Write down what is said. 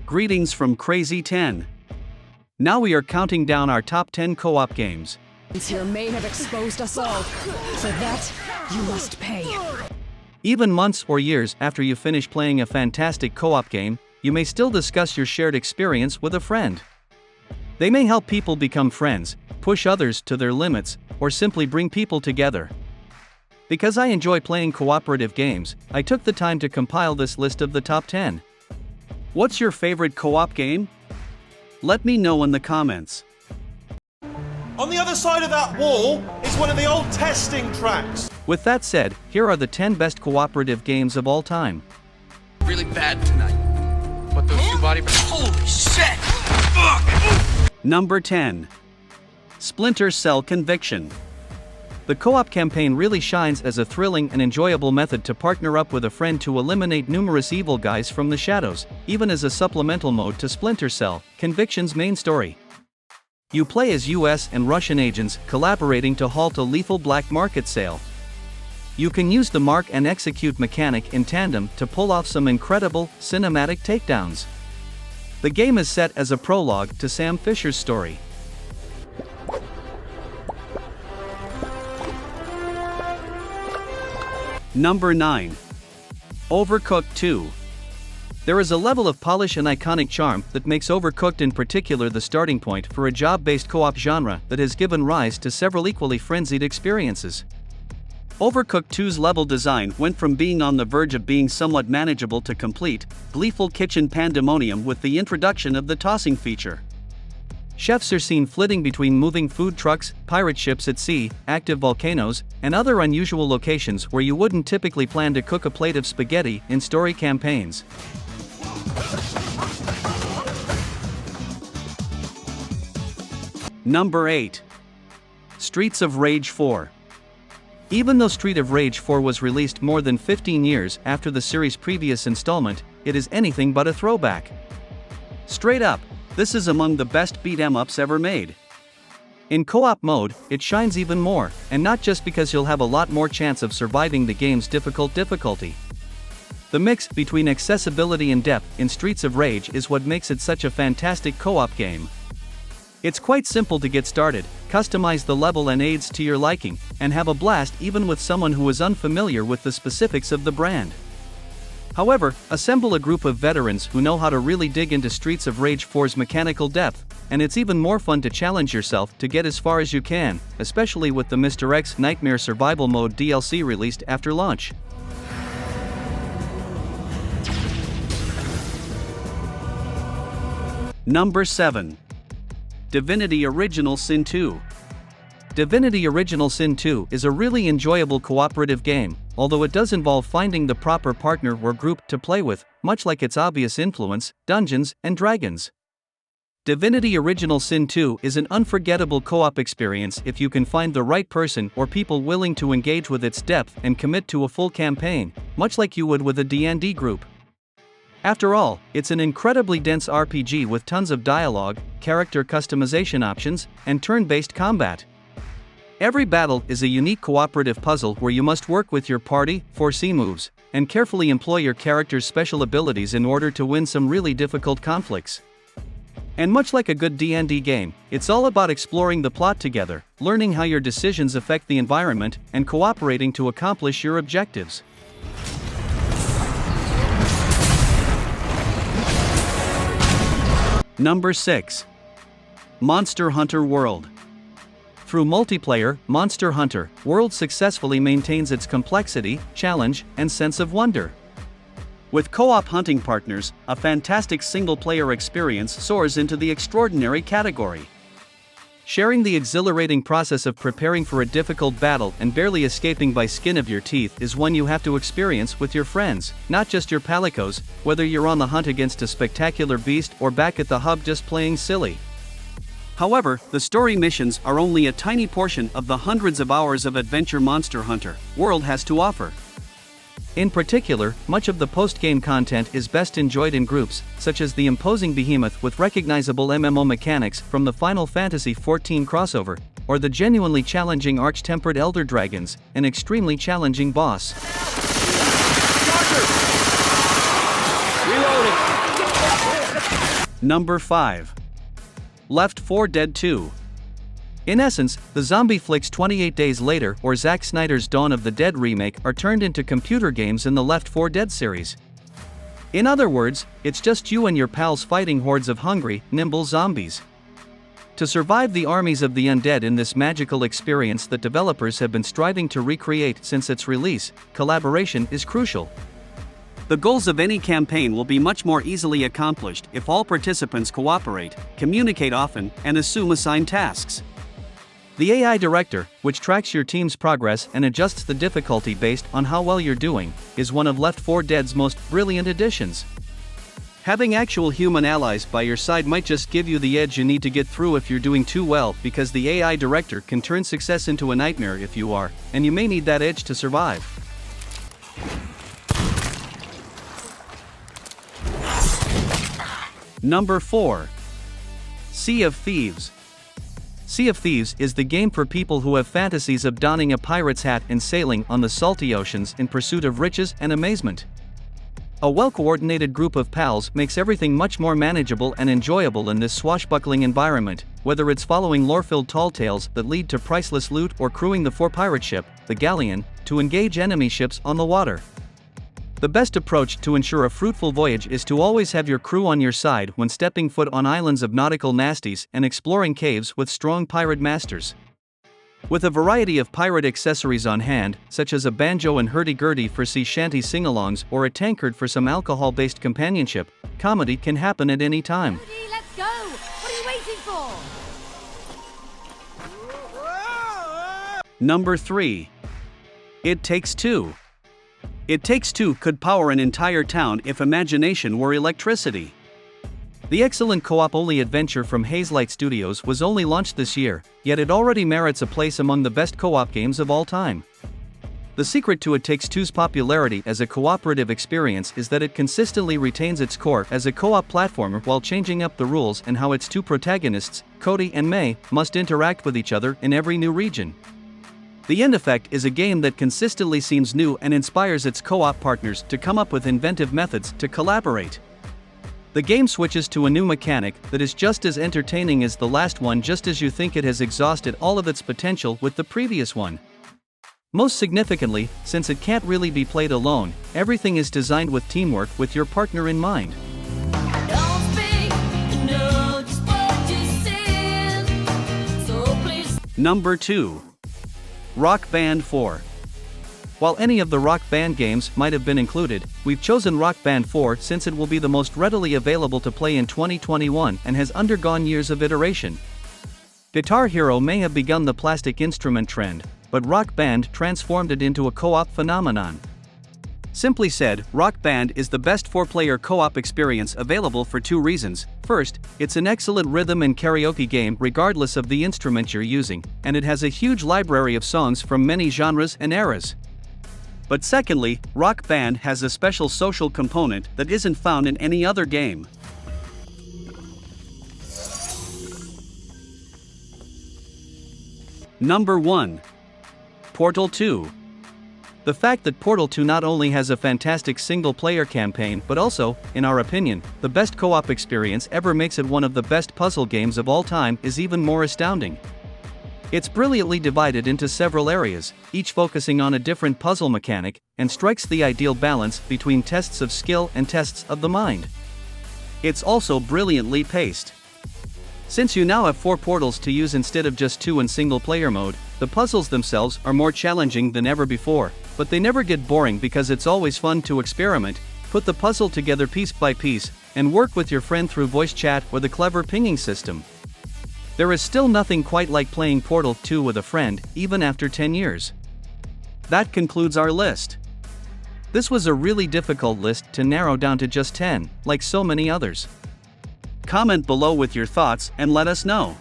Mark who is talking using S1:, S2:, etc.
S1: Greetings from Crazy 10. Now we are counting down our top 10 co-op games.
S2: Here may have exposed us all. For that, you must pay.
S1: Even months or years after you finish playing a fantastic co-op game, you may still discuss your shared experience with a friend. They may help people become friends, push others to their limits, or simply bring people together. Because I enjoy playing cooperative games, I took the time to compile this list of the top 10. What's your favorite co-op game? Let me know in the comments.
S3: On the other side of that wall is one of the old testing tracks.
S1: With that said, here are the 10 best cooperative games of all time.
S4: Really bad tonight. But those two body... Holy shit! Fuck!
S1: Number 10. Splinter Cell Conviction. The co-op campaign really shines as a thrilling and enjoyable method to partner up with a friend to eliminate numerous evil guys from the shadows, even as a supplemental mode to Splinter Cell, Conviction's main story. You play as US and Russian agents collaborating to halt a lethal black market sale. You can use the mark and execute mechanic in tandem to pull off some incredible, cinematic takedowns. The game is set as a prologue to Sam Fisher's story. Number 9. Overcooked 2. There is a level of polish and iconic charm that makes Overcooked in particular the starting point for a job-based co-op genre that has given rise to several equally frenzied experiences. Overcooked 2's level design went from being on the verge of being somewhat manageable to complete, gleeful kitchen pandemonium with the introduction of the tossing feature. Chefs are seen flitting between moving food trucks, pirate ships at sea, active volcanoes, and other unusual locations where you wouldn't typically plan to cook a plate of spaghetti in story campaigns. Number 8. Streets of Rage 4. Even though Street of Rage 4 was released more than 15 years after the series' previous installment, it is anything but a throwback. Straight up, this is among the best beat-em-ups ever made. In co-op mode, it shines even more, and not just because you'll have a lot more chance of surviving the game's difficulty. The mix between accessibility and depth in Streets of Rage is what makes it such a fantastic co-op game. It's quite simple to get started, customize the level and aids to your liking, and have a blast even with someone who is unfamiliar with the specifics of the brand. However, assemble a group of veterans who know how to really dig into Streets of Rage 4's mechanical depth, and it's even more fun to challenge yourself to get as far as you can, especially with the Mr. X Nightmare Survival Mode DLC released after launch. Number 7. Divinity Original Sin 2. Divinity Original Sin 2 is a really enjoyable cooperative game, although it does involve finding the proper partner or group to play with, much like its obvious influence, Dungeons and Dragons. Divinity Original Sin 2 is an unforgettable co-op experience if you can find the right person or people willing to engage with its depth and commit to a full campaign, much like you would with a D&D group. After all, it's an incredibly dense RPG with tons of dialogue, character customization options, and turn-based combat. Every battle is a unique cooperative puzzle where you must work with your party, foresee moves, and carefully employ your character's special abilities in order to win some really difficult conflicts. And much like a good D&D game, it's all about exploring the plot together, learning how your decisions affect the environment, and cooperating to accomplish your objectives. Number 6. Monster Hunter World. Through multiplayer, Monster Hunter World successfully maintains its complexity, challenge, and sense of wonder. With co-op hunting partners, a fantastic single-player experience soars into the extraordinary category. Sharing the exhilarating process of preparing for a difficult battle and barely escaping by skin of your teeth is one you have to experience with your friends, not just your palicos, whether you're on the hunt against a spectacular beast or back at the hub just playing silly. However, the story missions are only a tiny portion of the hundreds of hours of adventure Monster Hunter World has to offer. In particular, much of the post-game content is best enjoyed in groups, such as the imposing behemoth with recognizable MMO mechanics from the Final Fantasy XIV crossover, or the genuinely challenging Arch-Tempered Elder Dragons, an extremely challenging boss.
S3: Reloading!
S1: Number 5. Left 4 Dead 2. In essence, the zombie flicks 28 Days Later or Zack Snyder's Dawn of the Dead remake are turned into computer games in the Left 4 Dead series. In other words, it's just you and your pals fighting hordes of hungry, nimble zombies. To survive the armies of the undead in this magical experience that developers have been striving to recreate since its release, collaboration is crucial. The goals of any campaign will be much more easily accomplished if all participants cooperate, communicate often, and assume assigned tasks. The AI director, which tracks your team's progress and adjusts the difficulty based on how well you're doing, is one of Left 4 Dead's most brilliant additions. Having actual human allies by your side might just give you the edge you need to get through if you're doing too well, because the AI director can turn success into a nightmare if you are, and you may need that edge to survive. Number 4. Sea of Thieves. Sea of Thieves is the game for people who have fantasies of donning a pirate's hat and sailing on the salty oceans in pursuit of riches and amazement. A well-coordinated group of pals makes everything much more manageable and enjoyable in this swashbuckling environment, whether it's following lore-filled tall tales that lead to priceless loot or crewing the pirate ship, the galleon, to engage enemy ships on the water. The best approach to ensure a fruitful voyage is to always have your crew on your side when stepping foot on islands of nautical nasties and exploring caves with strong pirate masters. With a variety of pirate accessories on hand, such as a banjo and hurdy-gurdy for sea shanty sing-alongs or a tankard for some alcohol-based companionship, comedy can happen at any time.
S5: Let's go! What are you waiting for?
S1: Number 3. It Takes Two. It Takes Two could power an entire town if imagination were electricity. The excellent co-op-only adventure from Hazelight Studios was only launched this year, yet it already merits a place among the best co-op games of all time. The secret to It Takes Two's popularity as a cooperative experience is that it consistently retains its core as a co-op platformer while changing up the rules and how its two protagonists, Cody and May, must interact with each other in every new region. The end effect is a game that consistently seems new and inspires its co-op partners to come up with inventive methods to collaborate. The game switches to a new mechanic that is just as entertaining as the last one, just as you think it has exhausted all of its potential with the previous one. Most significantly, since it can't really be played alone, everything is designed with teamwork with your partner in mind. Number 2. Rock Band 4. While any of the Rock Band games might have been included, we've chosen Rock Band 4 since it will be the most readily available to play in 2021 and has undergone years of iteration. Guitar Hero may have begun the plastic instrument trend, but Rock Band transformed it into a co-op phenomenon. Simply said, Rock Band is the best 4-player co-op experience available for 2 reasons. First, it's an excellent rhythm and karaoke game regardless of the instrument you're using, and it has a huge library of songs from many genres and eras. But secondly, Rock Band has a special social component that isn't found in any other game. Number 1. Portal 2. The fact that Portal 2 not only has a fantastic single-player campaign but also, in our opinion, the best co-op experience ever makes it one of the best puzzle games of all time is even more astounding. It's brilliantly divided into several areas, each focusing on a different puzzle mechanic, and strikes the ideal balance between tests of skill and tests of the mind. It's also brilliantly paced. Since you now have 4 portals to use instead of just 2 in single-player mode, the puzzles themselves are more challenging than ever before, but they never get boring because it's always fun to experiment, put the puzzle together piece by piece, and work with your friend through voice chat or the clever pinging system. There is still nothing quite like playing Portal 2 with a friend, even after 10 years. That concludes our list. This was a really difficult list to narrow down to just 10, like so many others. Comment below with your thoughts and let us know.